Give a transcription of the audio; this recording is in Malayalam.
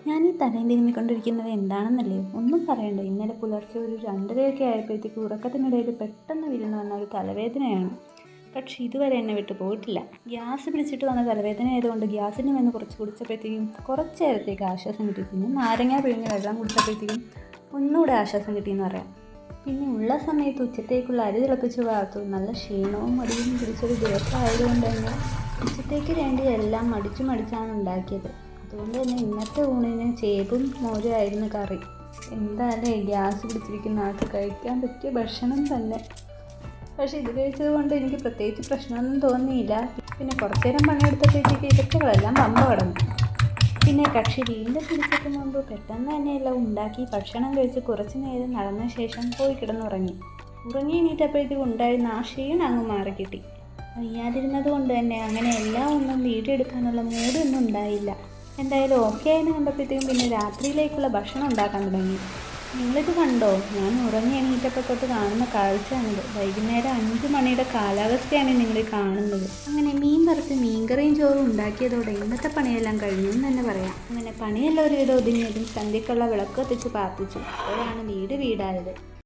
ഞാൻ ഈ തലയും തിരുമ്മിക്കൊണ്ടിരിക്കുന്നത് എന്താണെന്നല്ലേ, ഒന്നും പറയണ്ട. ഇന്നലെ പുലർച്ചെ ഒരു 2:30 ആയപ്പോഴത്തേക്ക് ഉറക്കത്തിനിടയിൽ പെട്ടെന്ന് വിരുന്ന് വന്ന ഒരു തലവേദനയാണ്. പക്ഷെ ഇതുവരെ എന്നെ വിട്ടു പോയിട്ടില്ല. ഗ്യാസ് പിടിച്ചിട്ട് വന്ന തലവേദന ആയതുകൊണ്ട് ഗ്യാസിന് വന്ന് കുറച്ച് കുടിച്ചപ്പോഴത്തേക്കും കുറച്ച് നേരത്തേക്ക് ആശ്വാസം കിട്ടി. പിന്നെ നാരങ്ങ പിഴിഞ്ഞ് വെള്ളം കുടിച്ചപ്പോഴത്തേക്കും ഒന്നുകൂടെ ആശ്വാസം കിട്ടിയെന്ന് പറയാം. പിന്നെ ഉള്ള സമയത്ത് ഉച്ചത്തേക്കുള്ള അരി തിളപ്പിച്ച് വാർത്തു. നല്ല ക്ഷീണവും മടിയും പിടിച്ചൊരു ദിവസമായതുകൊണ്ട് തന്നെ ഉച്ചത്തേക്ക് വേണ്ടി എല്ലാം മടിച്ചാണ് ഉണ്ടാക്കിയത്. അതുകൊണ്ട് തന്നെ ഇന്നത്തെ ഊണിന് ചേമ്പും മോരുമായിരുന്നു കറി. എന്തായാലും ഗ്യാസ് പിടിച്ചിരിക്കുന്ന ആൾക്ക് കഴിക്കാൻ പറ്റിയ ഭക്ഷണം തന്നെ. പക്ഷേ ഇത് കഴിച്ചത് കൊണ്ട് എനിക്ക് പ്രത്യേകിച്ച് പ്രശ്നമൊന്നും തോന്നിയില്ല. പിന്നെ കുറച്ചു നേരം പണിയെടുത്തപ്പോഴത്തേക്ക് ഇതൊക്കെകളെല്ലാം പമ്പ കടന്നു. പിന്നെ കക്ഷി വീണ്ടും പിടിച്ചെത്തും മുമ്പ് പെട്ടെന്ന് തന്നെ എല്ലാം ഉണ്ടാക്കി ഭക്ഷണം കഴിച്ച് കുറച്ച് നേരം നടന്ന ശേഷം പോയി കിടന്നുറങ്ങി. ഉറങ്ങി എണീറ്റപ്പോഴത്തേക്ക് ഉണ്ടായിരുന്ന ആ ക്ഷീണം അങ്ങ് മാറിക്കിട്ടി. വയ്യാതിരുന്നത് കൊണ്ട് തന്നെ അങ്ങനെ എല്ലാം ഒന്നും വീഡിയോ എടുക്കാനുള്ള മൂഡൊന്നും ഉണ്ടായില്ല. എന്തായാലും ഓക്കെ ആയെന്ന് കണ്ടപ്പോഴത്തേക്കും പിന്നെ രാത്രിയിലേക്കുള്ള ഭക്ഷണം ഉണ്ടാക്കാൻ തുടങ്ങി. നിങ്ങളിത് കണ്ടോ? ഞാൻ ഉറങ്ങി എണീറ്റപ്പോൾ തൊട്ട് കാണുന്ന കാഴ്ചയാണിത്. വൈകുന്നേരം 5 മണിയുടെ കാലാവസ്ഥയാണ് നിങ്ങൾ കാണുന്നത്. അങ്ങനെ മീൻ വറുത്ത് മീൻകറിയും ചോറും ഉണ്ടാക്കിയതോടെ ഇന്നത്തെ പണിയെല്ലാം കഴിഞ്ഞു എന്ന് തന്നെ പറയാം. അങ്ങനെ പണിയെല്ലാം ഒരുവിധം ഒതുങ്ങിയതും സന്ധ്യക്കുള്ള വിളക്ക് കത്തിച്ച് പ്രാർത്ഥിച്ചു. അപ്പോഴാണ് വീടായത്.